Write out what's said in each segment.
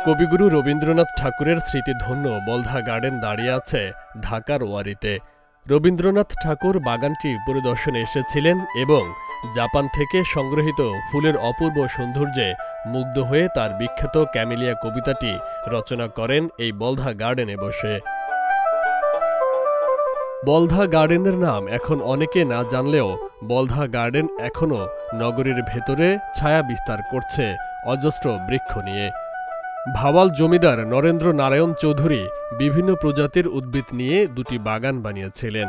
কবিগুরু রবীন্দ্রনাথ ঠাকুরের স্মৃতিধন্য বলধা গার্ডেন দাঁড়িয়ে আছে ঢাকার ওয়ারীতে। রবীন্দ্রনাথ ঠাকুর বাগানটি পরিদর্শনে এসেছিলেন এবং জাপান থেকে সংগ্রহিত ফুলের অপূর্ব সৌন্দর্যে মুগ্ধ হয়ে তার বিখ্যাত ক্যামেলিয়া কবিতাটি রচনা করেন এই বলধা গার্ডেনে বসে। বলধা গার্ডেনের নাম এখন অনেকে না জানলেও বলধা গার্ডেন এখনও নগরীর ভেতরে ছায়া বিস্তার করছে অজস্র বৃক্ষ নিয়ে। ভাওয়াল জমিদার নরেন্দ্র নারায়ণ চৌধুরী বিভিন্ন প্রজাতির উদ্ভিদ নিয়ে দুটি বাগান বানিয়েছিলেন।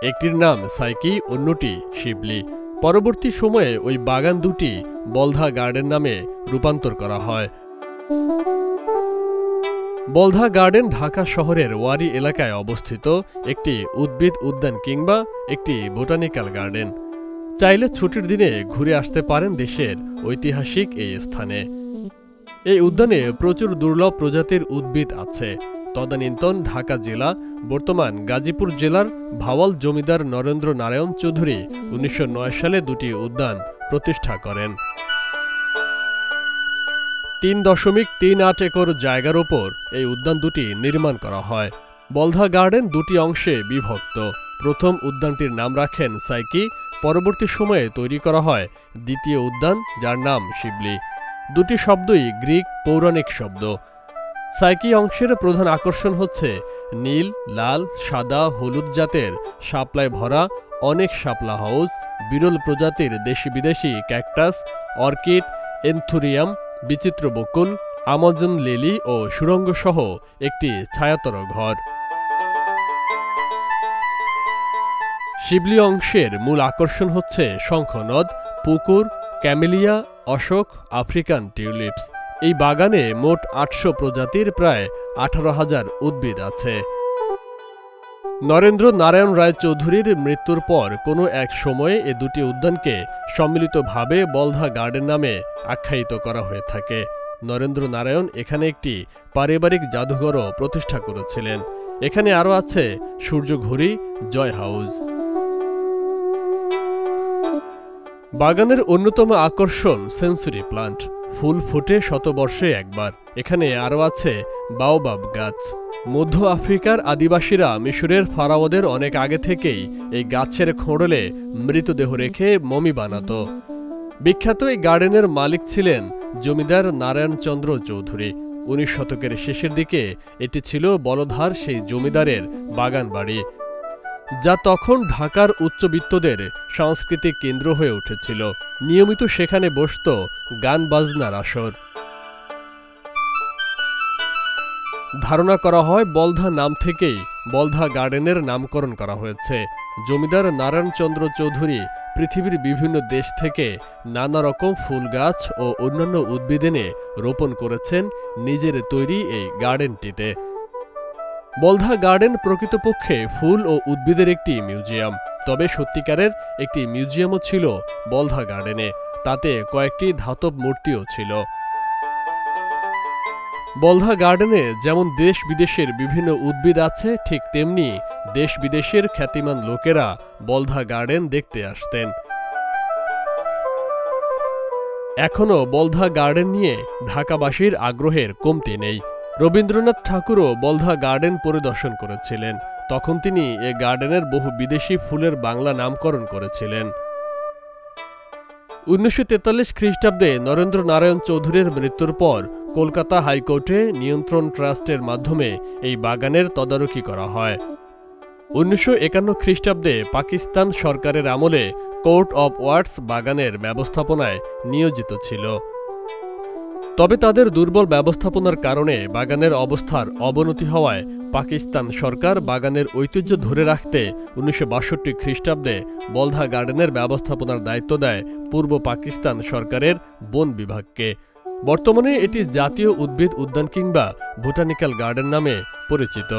একটির নাম সাইকি, অন্যটি শিবলি। পরবর্তী সময়ে ওই বাগান দুটি বলধা গার্ডেন নামে রূপান্তর করা হয়। বলধা গার্ডেন ঢাকা শহরের ওয়ারী এলাকায় অবস্থিত একটি উদ্ভিদ উদ্যান কিংবা একটি বোটানিক্যাল গার্ডেন। চাইলে ছুটির দিনে ঘুরে আসতে পারেন দেশের ঐতিহাসিক এই স্থানে। এই উদ্যানে প্রচুর দুর্লভ প্রজাতির উদ্ভিদ আছে। তদানীন্তন ঢাকা জেলা, বর্তমান গাজীপুর জেলার ভাওয়াল জমিদার নরেন্দ্র নারায়ণ চৌধুরী ১৯০৯ সালে দুটি উদ্যান প্রতিষ্ঠা করেন। ৩.৩৮ একর জায়গার ওপর এই উদ্যান দুটি নির্মাণ করা হয়। বলধা গার্ডেন দুটি অংশে বিভক্ত। প্রথম উদ্যানটির নাম রাখেন সাইকি। পরবর্তী সময়ে তৈরি করা হয় দ্বিতীয় উদ্যান, যার নাম শিবলি। দুটি শব্দই গ্রিক পৌরাণিক শব্দ। সাইকি অংশের প্রধান আকর্ষণ হচ্ছে নীল, লাল, সাদা, হলুদ জাতের শাপলায় ভরা অনেক শাপলা হাউস, বিরল প্রজাতির দেশি বিদেশি ক্যাকটাস, অর্কিড, এনথুরিয়াম, বিচিত্র বকুল, আমাজন লিলি ও সুড়ঙ্গসহ একটি ছায়াতর ঘর। শিবলি অংশের মূল আকর্ষণ হচ্ছে শঙ্খনদ, পুকুর, ক্যামেলিয়া, অশোক, আফ্রিকান টিউলিপস। এই বাগানে মোট ৮০০ প্রজাতির প্রায় ১৮,০০০ উদ্ভিদ আছে। নরেন্দ্র নারায়ণ রায় চৌধুরীর মৃত্যুর পর কোনো এক সময়ে এ দুটি উদ্যানকে সম্মিলিতভাবে বলধা গার্ডেন নামে আখ্যায়িত করা হয়ে থাকে। নরেন্দ্র নারায়ণ এখানে একটি পারিবারিক জাদুঘরও প্রতিষ্ঠা করেছিলেন। এখানে আরও আছে সূর্যঘড়ি, জয় হাউস। বাগানের অন্যতম আকর্ষণ সেঞ্চুরি প্লান্ট। ফুল ফোটে শতবর্ষে একবার। এখানে আরও আছে বাওবাব গাছ। মধ্য আফ্রিকার আদিবাসীরা মিশরের ফারাওদের অনেক আগে থেকেই এই গাছের খোঁড়লে মৃতদেহ রেখে মমি বানাত। বিখ্যাত এই গার্ডেনের মালিক ছিলেন জমিদার নারায়ণচন্দ্র চৌধুরী। ১৯ শতকের শেষের দিকে এটি ছিল বলধার সেই জমিদারের বাগান বাড়ি, যা তখন ঢাকার উচ্চবিত্তদের সাংস্কৃতিক কেন্দ্র হয়ে উঠেছিল। নিয়মিত সেখানে বসত গান বাজনার আসর। ধারণা করা হয় বলধা নাম থেকেই বলধা গার্ডেনের নামকরণ করা হয়েছে। জমিদার নারায়ণচন্দ্র চৌধুরী পৃথিবীর বিভিন্ন দেশ থেকে নানা রকম ফুল গাছ ও অন্যান্য উদ্ভিদ এনে রোপণ করেছেন নিজের তৈরি এই গার্ডেনটিতে। বলধা গার্ডেন প্রকৃতপক্ষে ফুল ও উদ্ভিদের একটি মিউজিয়াম। তবে সত্যিকারের একটি মিউজিয়ামও ছিল বলধা গার্ডেনে। তাতে কয়েকটি ধাতব মূর্তিও ছিল। বলধা গার্ডেনে যেমন দেশ বিদেশের বিভিন্ন উদ্ভিদ আছে, ঠিক তেমনি দেশ বিদেশের খ্যাতিমান লোকেরা বলধা গার্ডেন দেখতে আসতেন। এখনও বলধা গার্ডেন নিয়ে ঢাকাবাসীর আগ্রহের কমতি নেই। রবীন্দ্রনাথ ঠাকুরও বলধা গার্ডেন পরিদর্শন করেছিলেন। তখন তিনি এ গার্ডেনের বহু বিদেশি ফুলের বাংলা নামকরণ করেছিলেন। ১৯৪৩ খ্রিস্টাব্দে নরেন্দ্র নারায়ণ চৌধুরীর মৃত্যুর পর কলকাতা হাইকোর্টে নিয়ন্ত্রণ ট্রাস্টের মাধ্যমে এই বাগানের তদারকি করা হয়। ১৯৫১ খ্রিস্টাব্দে পাকিস্তান সরকারের আমলে কোর্ট অব ওয়ার্ডস বাগানের ব্যবস্থাপনায় নিয়োজিত ছিল। তবে তাদের দুর্বল ব্যবস্থাপনার কারণে বাগানের অবস্থার অবনতি হওয়ায় পাকিস্তান সরকার বাগানের ঐতিহ্য ধরে রাখতে ১৯৬২ খ্রিস্টাব্দে বলধা গার্ডেনের ব্যবস্থাপনার দায়িত্ব দেয় পূর্ব পাকিস্তান সরকারের বন বিভাগকে। বর্তমানে এটি জাতীয় উদ্ভিদ উদ্যান কিংবা বোটানিক্যাল গার্ডেন নামে পরিচিত।